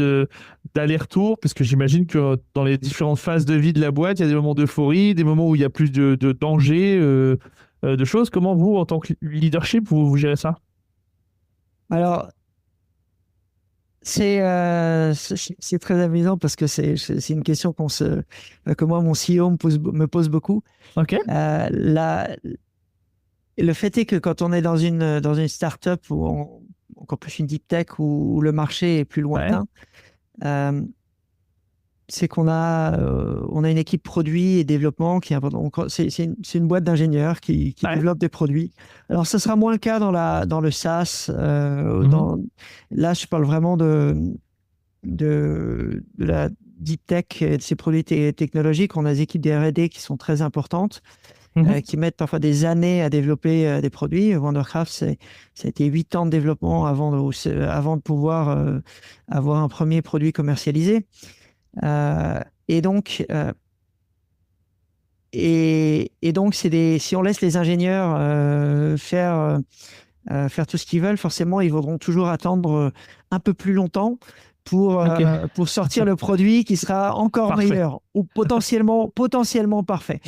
d'aller-retour, parce que j'imagine que dans les différentes phases de vie de la boîte, il y a des moments d'euphorie, des moments où il y a plus de danger, de choses. Comment vous, en tant que leadership, vous gérez ça? Alors, c'est très amusant parce que c'est une question que moi, mon CEO me pose beaucoup. Ok. Le fait est que quand on est dans une startup ou encore plus une deep tech où le marché est plus lointain, c'est qu'on a une équipe produit et développement qui est importante. C'est une boîte d'ingénieurs qui développe des produits. Alors, ce sera moins le cas dans le SaaS. Là, je parle vraiment de la deep tech et de ces produits technologiques. On a des équipes de R&D qui sont très importantes, qui mettent parfois des années à développer des produits. Wondercraft, ça a été 8 ans de développement avant de pouvoir avoir un premier produit commercialisé. Et donc, si on laisse les ingénieurs faire tout ce qu'ils veulent, forcément, ils voudront toujours attendre un peu plus longtemps pour sortir le produit qui sera encore meilleur ou potentiellement parfait.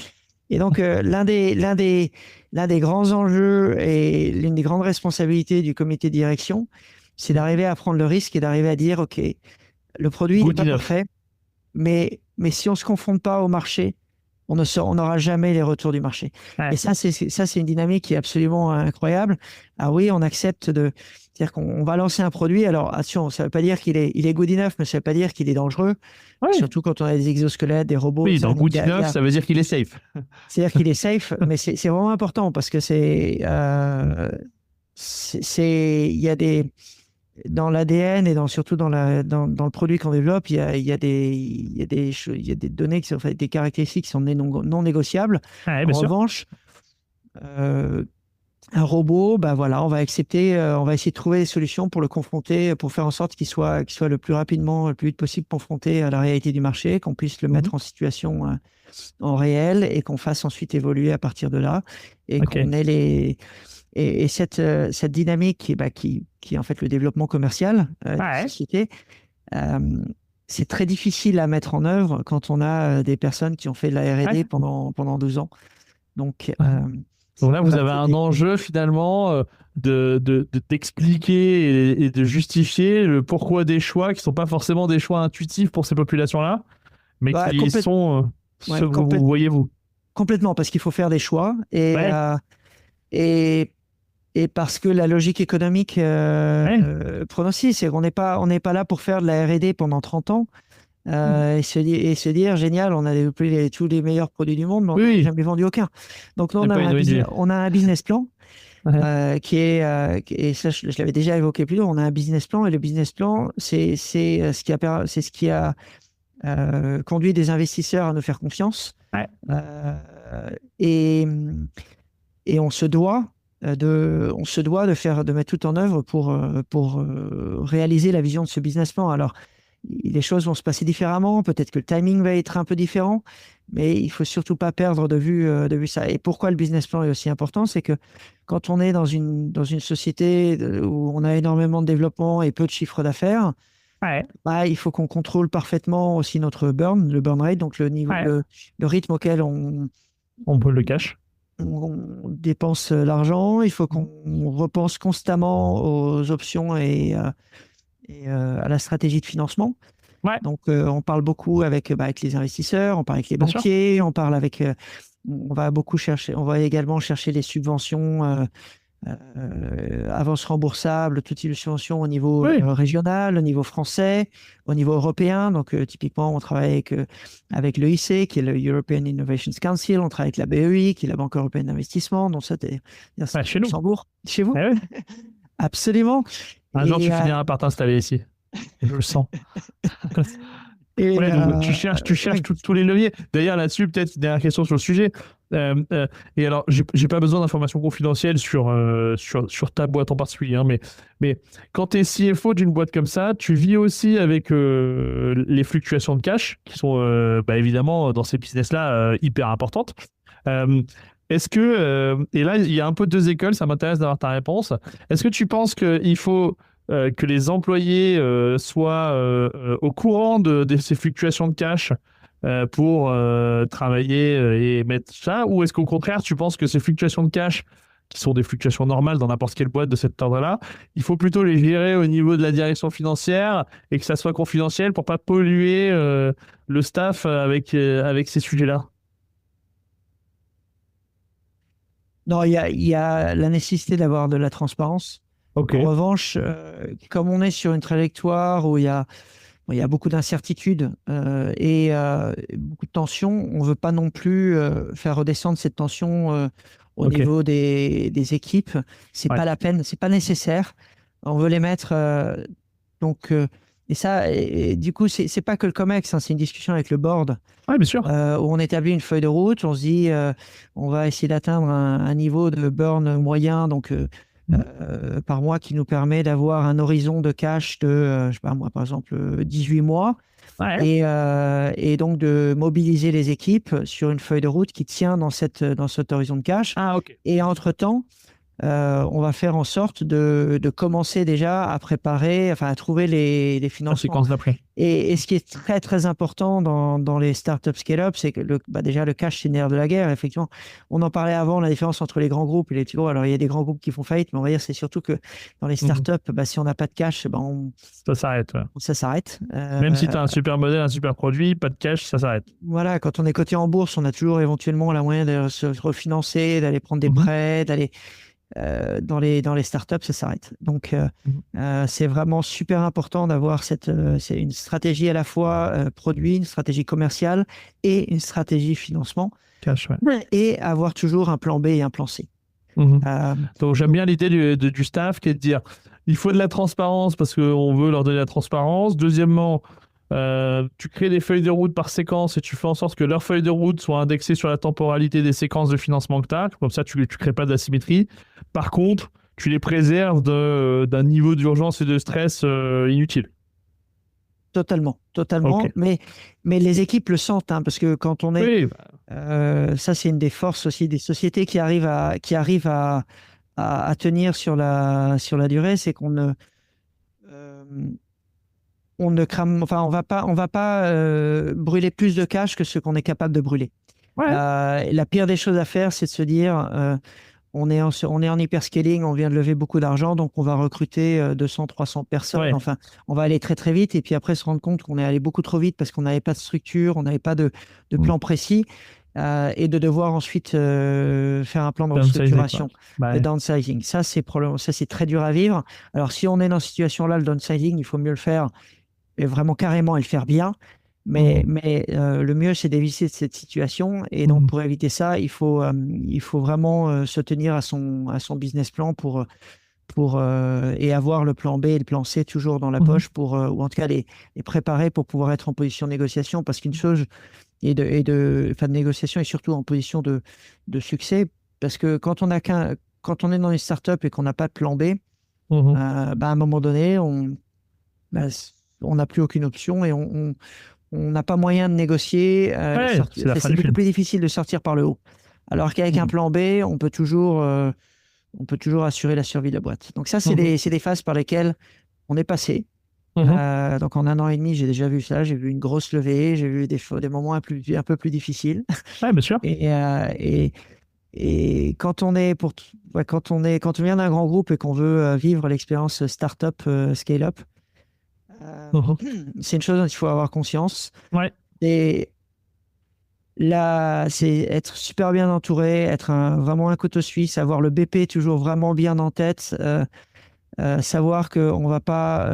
Et donc, l'un des grands enjeux et l'une des grandes responsabilités du comité de direction, c'est d'arriver à prendre le risque et d'arriver à dire, OK, le produit n'est pas parfait, mais si on ne se confronte pas au marché, on n'aura jamais les retours du marché. Ouais. Et ça, c'est une dynamique qui est absolument incroyable. Ah oui, on accepte c'est-à-dire qu'on va lancer un produit. Alors, attention, ça ne veut pas dire qu'il est good enough, mais ça ne veut pas dire qu'il est dangereux. Ouais. Surtout quand on a des exosquelettes, des robots. Oui, donc good enough, ça veut dire qu'il est safe. C'est-à-dire qu'il est safe, mais c'est vraiment important parce que il y a dans l'ADN et surtout dans le produit qu'on développe, il y a des données qui sont des caractéristiques qui sont non négociables. Ah, en revanche, un robot, on va essayer de trouver des solutions pour le confronter, pour faire en sorte qu'il soit le plus vite possible confronté à la réalité du marché, qu'on puisse le mettre en situation en réel et qu'on fasse ensuite évoluer à partir de là et qu'on ait Et cette dynamique qui est en fait le développement commercial de la société, c'est très difficile à mettre en œuvre quand on a des personnes qui ont fait de la R&D pendant 12 ans. Donc là, vous avez un enjeu finalement d'expliquer et de justifier le pourquoi des choix qui ne sont pas forcément des choix intuitifs pour ces populations-là, mais qui sont ceux que vous voyez, vous. Complètement, parce qu'il faut faire des choix. Et parce que la logique économique prend aussi, c'est qu'on n'est pas là pour faire de la R&D pendant 30 ans et se dire génial, on a développé tous les meilleurs produits du monde, mais on n'a jamais vendu aucun. Donc là, on a un business plan qui est, et ça je l'avais déjà évoqué plus tôt, on a un business plan et le business plan, c'est ce qui a conduit des investisseurs à nous faire confiance. Et on se doit de mettre tout en œuvre pour réaliser la vision de ce business plan. Alors, les choses vont se passer différemment, peut-être que le timing va être un peu différent, mais il faut surtout pas perdre de vue ça. Et pourquoi le business plan est aussi important, c'est que quand on est dans une société où on a énormément de développement et peu de chiffre d'affaires, il faut qu'on contrôle parfaitement aussi notre le burn rate, donc le niveau, le rythme auquel on peut le cash. On dépense l'argent, il faut qu'on repense constamment aux options et à la stratégie de financement. Donc, on parle beaucoup avec les investisseurs, on parle avec les banquiers, on va également chercher les subventions avances remboursables, toutes les subventions au niveau régional, au niveau français, au niveau européen. Donc, typiquement, on travaille avec l'EIC, qui est le European Innovation Council. On travaille avec la BEI, qui est la Banque européenne d'investissement. Donc, ça, c'est chez nous. Luxembourg. Chez vous Absolument. Un jour, tu finiras par t'installer ici. Je le sens. Donc, tu cherches tous les leviers. D'ailleurs, là-dessus, peut-être une dernière question sur le sujet. Et alors, j'ai pas besoin d'informations confidentielles sur ta boîte en particulier, mais quand tu es CFO d'une boîte comme ça, tu vis aussi avec les fluctuations de cash qui sont évidemment dans ces business-là hyper importantes. Est-ce que, et là il y a un peu deux écoles, ça m'intéresse d'avoir ta réponse, est-ce que tu penses qu'il faut que les employés soient au courant de ces fluctuations de cash pour travailler et mettre ça, ou est-ce qu'au contraire, tu penses que ces fluctuations de cash, qui sont des fluctuations normales dans n'importe quelle boîte de cet ordre-là, il faut plutôt les gérer au niveau de la direction financière et que ça soit confidentiel pour pas polluer le staff avec ces sujets-là? Non, il y a la nécessité d'avoir de la transparence. Ok. En revanche, comme on est sur une trajectoire où il y a beaucoup d'incertitudes et beaucoup de tensions, on ne veut pas non plus faire redescendre cette tension au Ok. niveau des équipes. C'est Ouais. pas la peine, c'est pas nécessaire. On veut les mettre donc et ça et du coup c'est pas que le Comex, hein, c'est une discussion avec le board Ouais, bien sûr. où on établit une feuille de route. On se dit on va essayer d'atteindre un niveau de burn moyen donc par mois qui nous permet d'avoir un horizon de cash de, je sais pas moi, par exemple, 18 mois Ouais. et donc de mobiliser les équipes sur une feuille de route qui tient dans cet horizon de cash. Ah, ok. Et entre-temps, on va faire en sorte de commencer déjà à préparer, enfin à trouver les La financements. séquence d'après. Et ce qui est très très important dans les startups scale-up, c'est que déjà le cash c'est le nerf de la guerre. Effectivement, on en parlait avant, la différence entre les grands groupes et les petits groupes. Alors il y a des grands groupes qui font faillite, mais on va dire c'est surtout que dans les startups, si on n'a pas de cash, Ça s'arrête. Ouais. ça s'arrête. Même si tu as un super modèle, un super produit, pas de cash, ça s'arrête. Voilà, quand on est coté en bourse, on a toujours éventuellement la moyen de se refinancer, d'aller prendre des Mhm. prêts, d'aller dans les startups, ça s'arrête. Donc, c'est vraiment super important d'avoir c'est une stratégie à la fois produit, une stratégie commerciale et une stratégie financement, Cash, ouais. et avoir toujours un plan B et un plan C. Mhm. Euh, Donc j'aime bien l'idée du staff qui est de dire il faut de la transparence parce qu'on veut leur donner la transparence. Deuxièmement, tu crées des feuilles de route par séquence et tu fais en sorte que leurs feuilles de route soient indexées sur la temporalité des séquences de financement que tu as. Comme ça, tu ne crées pas d'asymétrie. Par contre, tu les préserves d'un niveau d'urgence et de stress inutile. Totalement. Ok. Mais les équipes le sentent, hein, parce que quand on est, Oui, ça c'est une des forces aussi des sociétés qui arrivent à tenir sur la durée, c'est qu'on ne euh, on ne crame, enfin, on va pas brûler plus de cash que ce qu'on est capable de brûler. ouais. La pire des choses à faire, c'est de se dire, on est en hyperscaling, on vient de lever beaucoup d'argent, donc on va recruter 200, 300 personnes. Ouais. Enfin, on va aller très très vite et puis après se rendre compte qu'on est allé beaucoup trop vite parce qu'on n'avait pas de structure, on n'avait pas de plan précis. Et de devoir ensuite faire un plan de Downsizing, restructuration, quoi. de Ouais. downsizing. Ça, c'est très dur à vivre. Alors, si on est dans cette situation-là, le downsizing, il faut mieux le faire et vraiment carrément et le faire bien. Mais le mieux, c'est d'éviter cette situation. Et donc, pour éviter ça, il faut vraiment se tenir à son business plan et avoir le plan B et le plan C toujours dans la poche ou en tout cas les préparer pour pouvoir être en position de négociation. Parce qu'une chose de négociation et surtout en position de succès. Parce que quand on est dans une startup et qu'on n'a pas de plan B, à un moment donné, on n'a plus aucune option et on n'a pas moyen de négocier. Ouais, c'est la fin C'est du beaucoup film. plus difficile de sortir par le haut. Alors qu'avec un plan B, on peut toujours assurer la survie de la boîte. Donc ça, c'est des phases par lesquelles on est passé. Donc en 1 an et demi, j'ai déjà vu ça. J'ai vu une grosse levée, j'ai vu des moments un peu plus difficiles. Ouais, bien sûr. Et quand on vient d'un grand groupe et qu'on veut vivre l'expérience startup scale-up, c'est une chose dont il faut avoir conscience. Ouais. Et là, c'est être super bien entouré, être vraiment un couteau suisse, avoir le BP toujours vraiment bien en tête, savoir qu'on va pas.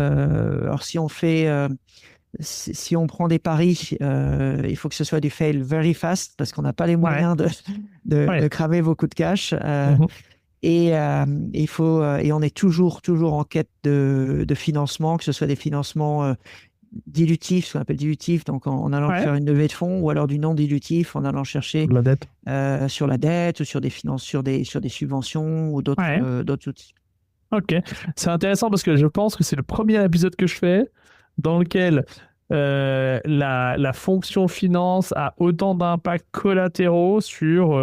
Alors si on prend des paris, il faut que ce soit du fail very fast parce qu'on n'a pas les moyens de cramer beaucoup de cash. Et on est toujours en quête de financement, que ce soit des financements dilutifs, ce qu'on appelle dilutifs, donc en allant faire une levée de fonds, ou alors du non dilutif, en allant chercher la dette. sur la dette ou sur des subventions ou d'autres outils. Ok, c'est intéressant parce que je pense que c'est le premier épisode que je fais dans lequel la fonction finance a autant d'impacts collatéraux sur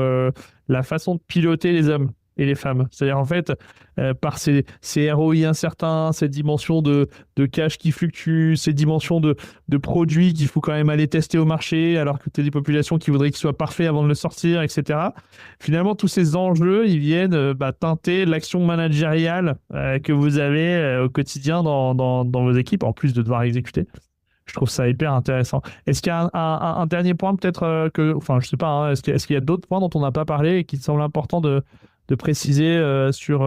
la façon de piloter les hommes. et les femmes. C'est-à-dire, en fait, par ces ROI incertains, ces dimensions de cash qui fluctuent, ces dimensions de produits qu'il faut quand même aller tester au marché, alors que tu as des populations qui voudraient qu'il soit parfait avant de le sortir, etc. Finalement, tous ces enjeux, ils viennent teinter l'action managériale que vous avez au quotidien dans vos équipes, en plus de devoir exécuter. Je trouve ça hyper intéressant. Est-ce qu'il y a un dernier point peut-être enfin, je sais pas, hein, est-ce qu'il y a d'autres points dont on n'a pas parlé et qui te semblent importants de préciser sur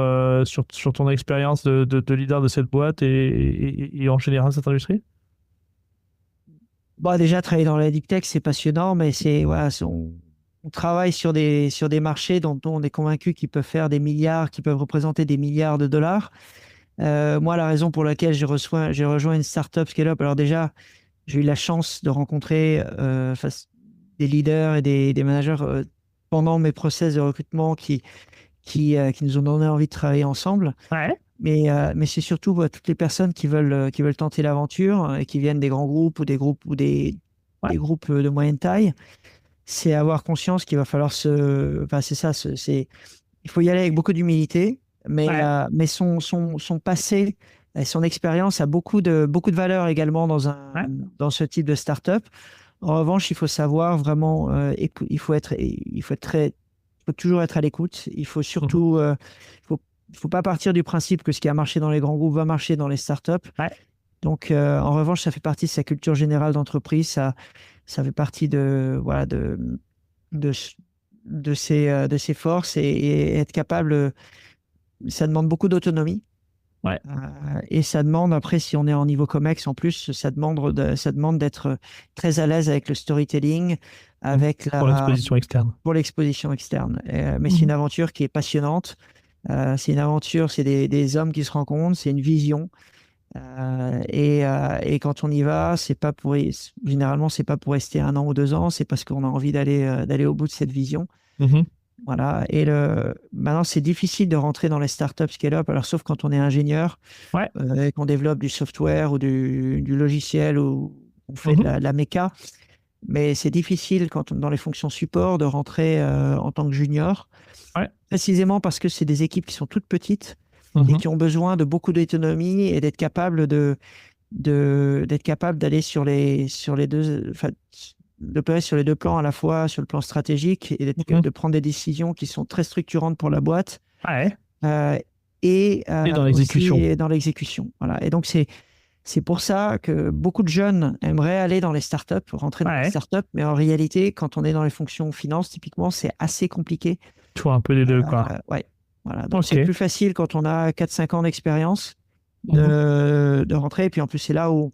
ton expérience de leader de cette boîte et en général cette industrie? Bon, déjà, travailler dans la deep tech, c'est passionnant, mais voilà, on travaille sur des marchés dont on est convaincu qu'ils peuvent faire des milliards, qui peuvent représenter des milliards de dollars. Moi, la raison pour laquelle j'ai rejoint une startup scale-up, alors déjà, j'ai eu la chance de rencontrer des leaders et des managers pendant mes process de recrutement qui nous ont donné envie de travailler ensemble. Ouais. Mais c'est surtout toutes les personnes qui veulent tenter l'aventure et qui viennent des grands groupes ou des groupes des groupes de moyenne taille. C'est avoir conscience qu'il va falloir c'est ça, il faut y aller avec beaucoup d'humilité, mais son passé et son expérience a beaucoup de valeur également dans ce type de start-up. En revanche, il faut savoir vraiment, il faut toujours être à l'écoute. Il faut surtout, il faut pas partir du principe que ce qui a marché dans les grands groupes va marcher dans les startups. Ouais. Donc, en revanche, ça fait partie de sa culture générale d'entreprise. Ça fait partie de ses forces et être capable. Ça demande beaucoup d'autonomie. Ouais. Et ça demande, après, si on est en niveau COMEX, en plus, ça demande d'être très à l'aise avec le storytelling, pour l'exposition externe. Pour l'exposition externe. Mais c'est une aventure qui est passionnante. C'est une aventure, c'est des hommes qui se rencontrent, c'est une vision. Et quand on y va, généralement, c'est pas pour rester 1 an ou 2 ans, c'est parce qu'on a envie d'aller au bout de cette vision. Voilà. Et maintenant, c'est difficile de rentrer dans les startups scale-up, alors sauf quand on est ingénieur, et qu'on développe du software ou du logiciel ou on fait de la méca. Mais c'est difficile dans les fonctions support de rentrer en tant que junior, précisément parce que c'est des équipes qui sont toutes petites et qui ont besoin de beaucoup d'autonomie et d'être capables d'aller sur les deux, d'opérer sur les deux plans à la fois, sur le plan stratégique et de prendre des décisions qui sont très structurantes pour la boîte. Et dans l'exécution. Et dans l'exécution. Voilà. Et donc, c'est pour ça que beaucoup de jeunes aimeraient aller dans les startups, rentrer dans les startups, mais en réalité, quand on est dans les fonctions finance, typiquement, c'est assez compliqué. Tu vois un peu les deux, quoi. Voilà. Donc, c'est plus facile quand on a 4-5 ans d'expérience de rentrer. Et puis, en plus, c'est là où on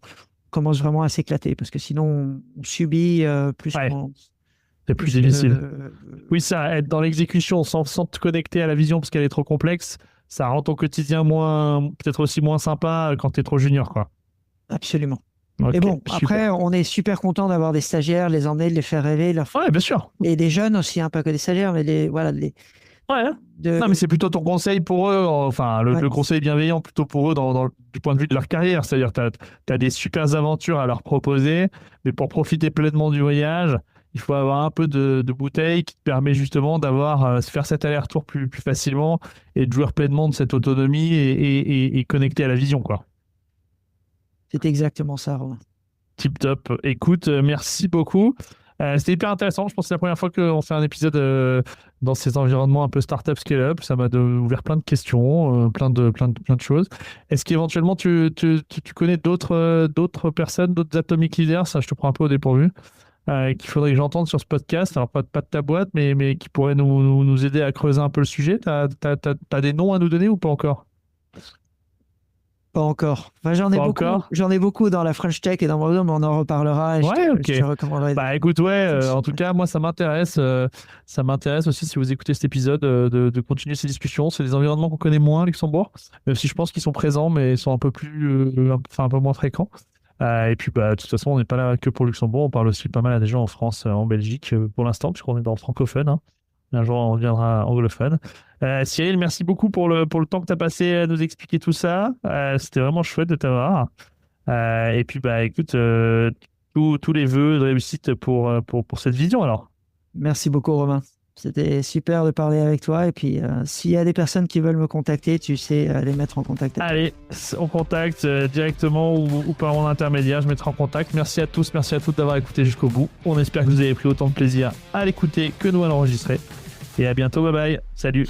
commence vraiment à s'éclater, parce que sinon, on subit plus qu'on... C'est plus difficile. Oui, ça, être dans l'exécution sans te connecter à la vision parce qu'elle est trop complexe, ça rend ton quotidien peut-être aussi moins sympa quand tu es trop junior, quoi. Absolument. Et bon, après, on est super content d'avoir des stagiaires, les emmener, les faire rêver. Bien sûr. Et des jeunes aussi, pas que des stagiaires, mais Non, mais c'est plutôt ton conseil pour eux, enfin, le conseil bienveillant plutôt pour eux du point de vue de leur carrière. C'est-à-dire que tu as des super aventures à leur proposer, mais pour profiter pleinement du voyage, il faut avoir un peu de bouteille qui te permet justement faire cet aller-retour plus facilement et de jouir pleinement de cette autonomie et connecter à la vision, quoi. C'est exactement ça, Romain. Tip top. Écoute, merci beaucoup. C'était hyper intéressant. Je pense que c'est la première fois qu'on fait un épisode dans ces environnements un peu startup scale-up. Ça m'a ouvert plein de questions, plein de choses. Est-ce qu'éventuellement tu connais d'autres personnes, d'autres Atomic Leaders, ça je te prends un peu au dépourvu, qu'il faudrait que j'entende sur ce podcast, alors pas de ta boîte, mais qui pourraient nous aider à creuser un peu le sujet. T'as des noms à nous donner ou pas encore? Pas encore. Enfin, j'en ai beaucoup dans la French Tech et dans mon mais on en reparlera. Je te recommanderai. Bah écoute, en tout cas, moi ça m'intéresse. Ça m'intéresse aussi, si vous écoutez cet épisode, de continuer ces discussions. C'est des environnements qu'on connaît moins à Luxembourg, même si je pense qu'ils sont présents, mais ils sont un peu un peu moins fréquents. Et puis, de toute façon, on n'est pas là que pour Luxembourg. On parle aussi pas mal à des gens en France, en Belgique, pour l'instant, puisqu'on est dans le francophone, hein. Un jour, on reviendra anglophone. Cyril, merci beaucoup pour le temps que tu as passé à nous expliquer tout ça. C'était vraiment chouette de t'avoir. Et puis, écoute, tous les vœux de réussite pour cette vision, alors. Merci beaucoup, Romain. C'était super de parler avec toi. Et puis, s'il y a des personnes qui veulent me contacter, tu sais les mettre en contact. Allez, on contacte directement ou par mon intermédiaire, je mettrai en contact. Merci à tous, merci à toutes d'avoir écouté jusqu'au bout. On espère que vous avez pris autant de plaisir à l'écouter que nous à l'enregistrer. Et à bientôt, bye bye, salut.